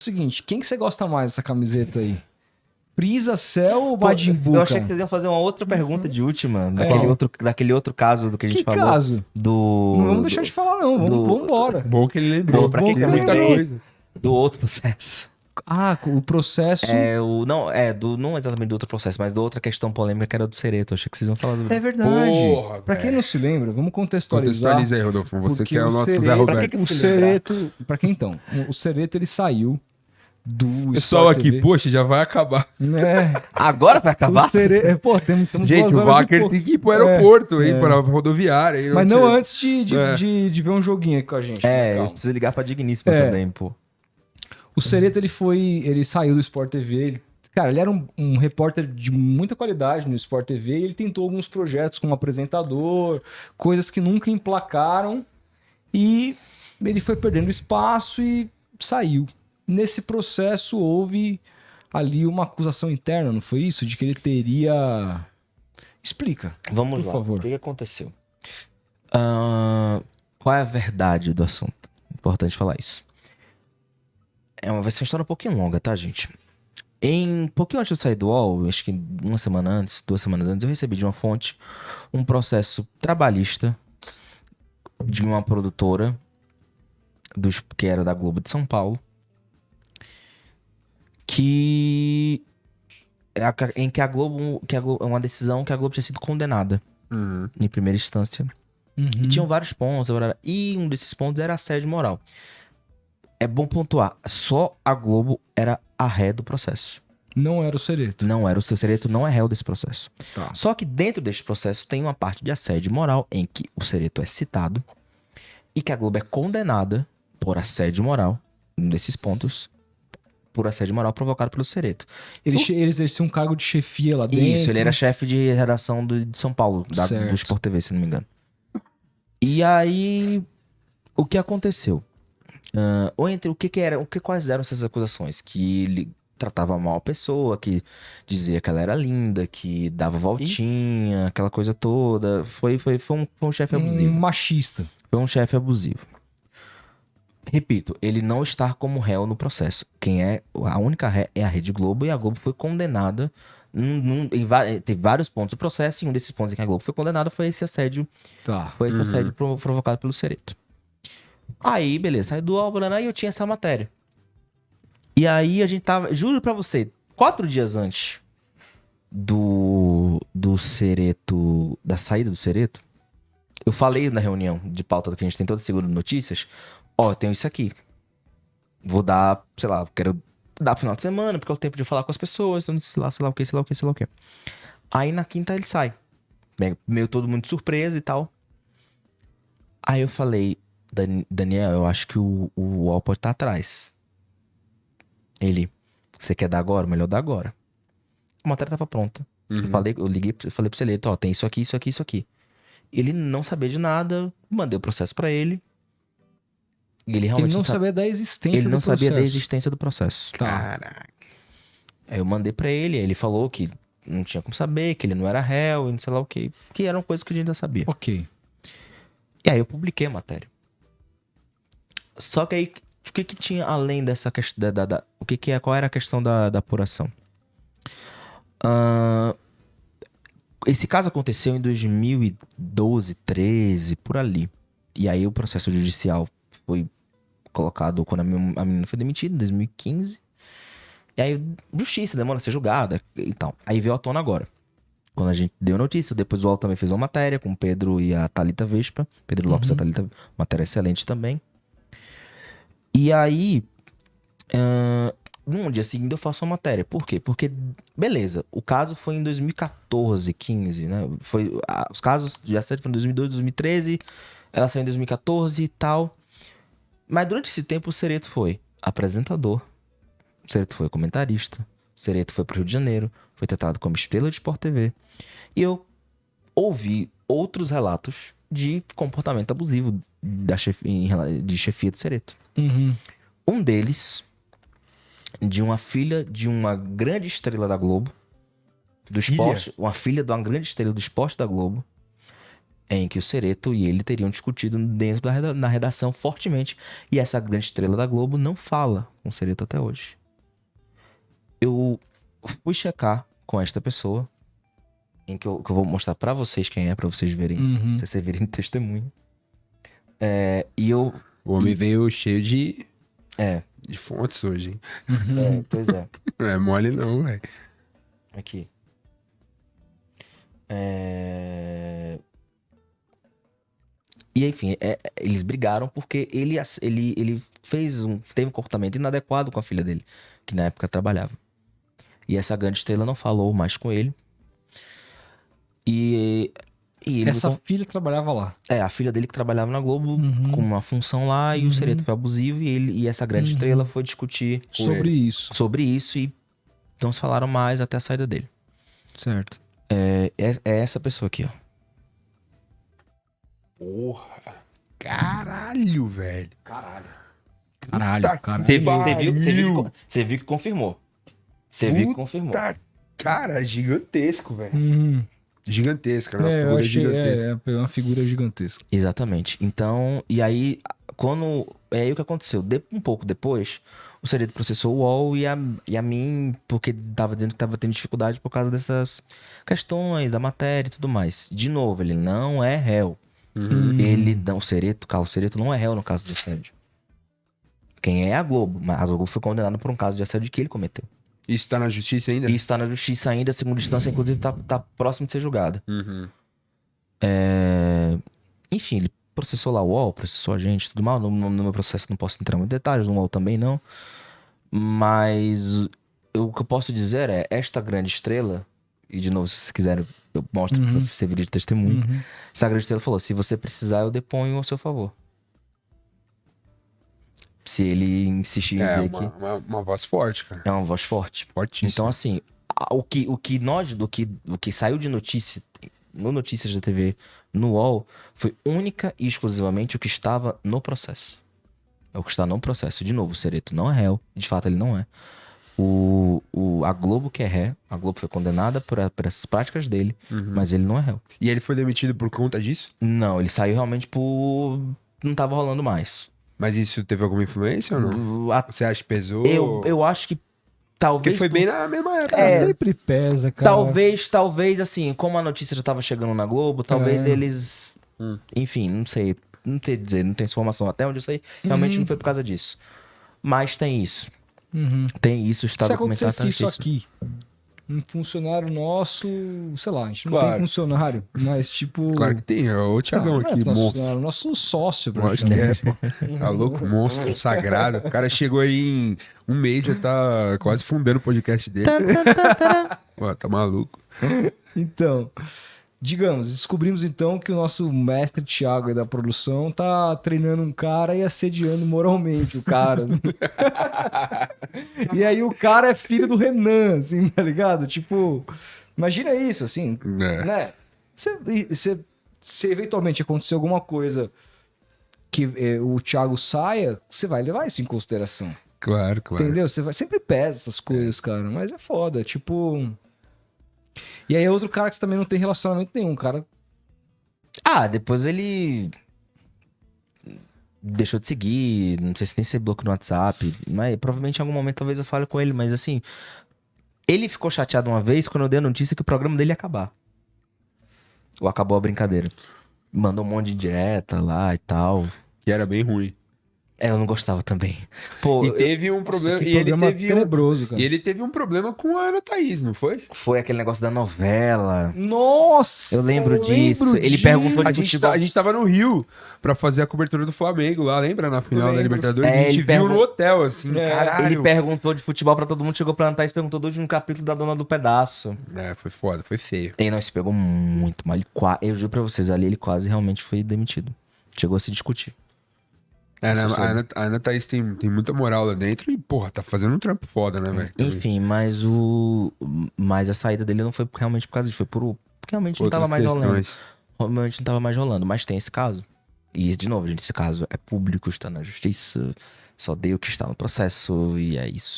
seguinte, quem que você gosta mais dessa camiseta aí? Frieza, Cell ou Pô, Majin Buu, eu achei cara? que vocês iam fazer uma outra pergunta de última, É. daquele outro caso do que a gente Que falou. caso? Não vamos deixar de falar, não. Vamos embora. Bom que ele lembrou. Pra quem Bom que eu muita lembrei? coisa. Do outro processo. Ah, o processo... Não exatamente do outro processo, mas da outra questão polêmica que era do Cereto. Eu achei que vocês iam falar do... É verdade. Porra, Pra quem velho. não se lembra, vamos contextualizar. Contextualiza aí, Rodolfo. Você porque que é o nosso Zé Cereto, Roberto. o Cereto, pra quem então? O Cereto, ele saiu do Pessoal Sport aqui, TV. poxa, já vai acabar. É, Agora vai acabar? o Cereto, pô, temos Gente, 2 o horas e Wacker pouco. tem que ir pro aeroporto, hein, pra rodoviária. Hein, Mas sei. não antes de É. ver um joguinho aqui com a gente. É, né, eu calma. preciso ligar pra Digníssima É. também, pô. O Cereto, ele saiu do Sport TV. Cara, ele era um repórter de muita qualidade no Sport TV. E ele tentou alguns projetos como apresentador, coisas que nunca emplacaram. E ele foi perdendo espaço e saiu. Nesse processo, houve ali uma acusação interna, não foi isso? De que ele teria... Explica. Vamos Por lá. favor. O que aconteceu? Qual é a verdade do assunto? Importante falar isso. Vai ser uma história um pouquinho longa, tá, gente? Um pouquinho antes de eu sair do UOL, acho que 2 semanas antes, eu recebi de uma fonte um processo trabalhista de uma produtora que era da Globo de São Paulo, em que a Globo, uma decisão que a Globo tinha sido condenada em primeira instância. E tinham vários pontos, e um desses pontos era assédio moral. É bom pontuar, só a Globo era a ré do processo. Não era o Cereto. Não era o seu Cereto, não é réu desse processo. Tá. Só que dentro deste processo tem uma parte de assédio moral em que o Cereto é citado e que a Globo é condenada por assédio moral, nesses pontos, por assédio moral provocado pelo Cereto. Ele exercia um cargo de chefia lá dentro. Isso, ele era chefe de redação de São Paulo, do Certo. Sport TV, se não me engano. E aí, o que aconteceu? Quais eram essas acusações? Que ele tratava mal a pessoa, que dizia que ela era linda, que dava voltinha, aquela coisa toda. Foi um chefe abusivo. Machista. Foi um chefe abusivo. Repito, ele não está como réu no processo. A única ré é a Rede Globo e a Globo foi condenada. Teve vários pontos do processo e um desses pontos em que a Globo foi condenada foi esse assédio. Tá. Foi esse assédio provocado pelo Cereto. Aí, beleza, saiu do Alvará e eu tinha essa matéria. E aí a gente tava, juro pra você, 4 dias antes do Cereto, da saída do Cereto, eu falei na reunião de pauta que a gente tem toda segunda de notícias, eu tenho isso aqui. Vou dar, sei lá, quero dar pro final de semana, porque é o tempo de falar com as pessoas, sei lá o que. Aí na quinta ele sai. Meio todo mundo de surpresa e tal. Aí eu falei, Daniel, eu acho que o UOL pode estar atrás. Ele, você quer dar agora? Melhor dar agora. A matéria tava pronta. Eu liguei, falei pro Celeto, tem isso aqui, isso aqui, isso aqui. Ele não sabia de nada, mandei o processo pra ele. E ele realmente não sabia da existência ele do não processo. sabia da existência do processo. Tá. Caraca. Aí eu mandei pra ele, aí ele falou que não tinha como saber, que ele não era réu e não sei lá o que. Que eram coisas que a gente já sabia. Ok. E aí eu publiquei a matéria. Só que aí, o que tinha além dessa questão qual era a questão da apuração? Esse caso aconteceu em 2012, 13, por ali. E aí o processo judicial foi colocado quando a menina foi demitida, em 2015. E aí, justiça, demora a ser julgada e tal. Aí veio à tona agora. Quando a gente deu notícia, depois o UOL também fez uma matéria com o Pedro e a Thalita Vespa. Pedro Lopes e a Thalita, matéria excelente também. E aí, num dia seguinte eu faço uma matéria. Por quê? Porque, beleza, o caso foi em 2014, 15, né? Os casos de assédio foram em 2012, 2013, ela saiu em 2014 e tal. Mas durante esse tempo o Cereto foi apresentador, o Cereto foi comentarista, o Cereto foi pro Rio de Janeiro, foi tratado como estrela de Sport TV. E eu ouvi outros relatos de comportamento abusivo de chefia do Cereto. Um deles, de uma filha de uma grande estrela da Globo, do esporte, uma filha de uma grande estrela do esporte da Globo, em que o Sereto e ele teriam discutido dentro da redação fortemente. E essa grande estrela da Globo não fala com o Sereto até hoje. Eu fui checar com esta pessoa, em que eu vou mostrar pra vocês quem é, pra vocês verem, Uhum. vocês servirem de testemunho. E eu... O homem veio cheio de É, fontes hoje, hein? pois é. Não é mole não, velho. Aqui. E enfim, eles brigaram porque ele teve um comportamento inadequado com a filha dele, que na época trabalhava. E essa grande estrela não falou mais com ele. E ele Essa filha trabalhava lá. a filha dele que trabalhava na Globo Uhum. com uma função lá, e o Sereto foi abusivo, e essa grande estrela foi discutir Sobre isso. sobre isso e não se falaram mais até a saída dele. Certo. É essa pessoa aqui, ó. Porra. Caralho, velho. Caralho, Puta caralho. que Você viu que confirmou. Você viu que confirmou. Tá, cara, gigantesco, velho. Uhum. Gigantesca, né? Uma Eu figura achei gigantesca. é uma figura gigantesca. Exatamente. Então, e aí, é aí o que aconteceu. Um pouco depois, o Sereto processou o UOL e a mim, porque tava dizendo que tava tendo dificuldade por causa dessas questões da matéria e tudo mais. De novo, ele não é réu. O Sereto, Carlos Sereto não é réu no caso de assédio. Quem é a Globo, mas a Globo foi condenada por um caso de assédio que ele cometeu. Isso tá na justiça ainda? Isso tá na justiça ainda, a segunda instância, inclusive, tá próximo de ser julgada. Uhum. Enfim, ele processou lá o UOL, processou a gente, tudo mal. No meu processo não posso entrar muito em detalhes, no UOL também não. Mas o que eu posso dizer é, esta grande estrela, e de novo, se vocês quiserem, eu mostro pra você servir de testemunho. Essa grande estrela falou, se você precisar, eu deponho ao seu favor. Se ele insistir em dizer que... uma voz forte, cara. É uma voz forte. Fortíssima. Então, assim, o que saiu de notícia, no Notícias da TV, no UOL, foi única e exclusivamente o que estava no processo. É o que está no processo. De novo, o Sereto não é réu. De fato, ele não é. A Globo que é ré. A Globo foi condenada por essas práticas dele, mas ele não é réu. E ele foi demitido por conta disso? Não, ele saiu realmente por... Não tava rolando mais. Mas isso teve alguma influência ou não? Você acha que pesou? Eu acho que talvez... Porque foi bem na mesma época. Sempre pesa, cara. Talvez, assim, como a notícia já tava chegando na Globo, talvez eles... Enfim, não sei. Não sei dizer, não tem informação. Até onde eu sei, realmente não foi por causa disso. Mas tem isso. Tem isso, está Se documentado. acontecesse isso aqui, um funcionário nosso, sei lá, a gente não Claro. tem funcionário, mas tipo... Claro que tem. É o Thiagão Não é aqui, nosso monstro. funcionário, nosso sócio, Lógico que é, praticamente. pô. Tá louco, monstro sagrado. O cara chegou aí em um mês, já tá quase fundando o podcast dele. Pô, tá maluco. Então, digamos, descobrimos então que o nosso mestre Thiago aí da produção tá treinando um cara e assediando moralmente o cara. E aí o cara é filho do Renan, assim, tá ligado? Tipo, imagina isso, assim, É. né? Se eventualmente acontecer alguma coisa que o Thiago saia, você vai levar isso em consideração. Claro, claro. Entendeu? Sempre pesa essas coisas, cara. Mas é foda. Tipo. E aí é outro cara que você também não tem relacionamento nenhum, cara. Depois ele... deixou de seguir, não sei se nem se bloqueou no WhatsApp, mas provavelmente em algum momento talvez eu fale com ele, mas assim, ele ficou chateado uma vez quando eu dei a notícia que o programa dele ia acabar. Ou acabou a brincadeira. Mandou um monte de direta lá e tal. Que era bem ruim. Eu não gostava também. Pô, E teve um problema. Que E ele programa teve tenebroso, cara. E ele teve um problema com a Ana Thaís, não foi? foi aquele negócio da novela. Nossa! Eu lembro disso. Ele perguntou A de gente, futebol. a gente tava no Rio pra fazer a cobertura do Flamengo lá, lembra? Na final da lembro. Libertadores. É, a gente ele viu no hotel, assim, caralho. Ele perguntou de futebol pra todo mundo, chegou pra Ana Thaís, perguntou do último capítulo da Dona do Pedaço. É, foi foda, foi feio. E não, se pegou muito mal. Eu juro pra vocês, ali ele quase realmente foi demitido. Chegou a se discutir. É, né, a Ana Thaís tem muita moral lá dentro e, porra, tá fazendo um trampo foda, né, velho? Enfim, mas a saída dele não foi realmente por causa disso, foi porque realmente não Outras tava mais rolando. questões. Realmente não tava mais rolando, mas tem esse caso. E, de novo, gente, esse caso é público, está na justiça, só dei o que está no processo e é isso.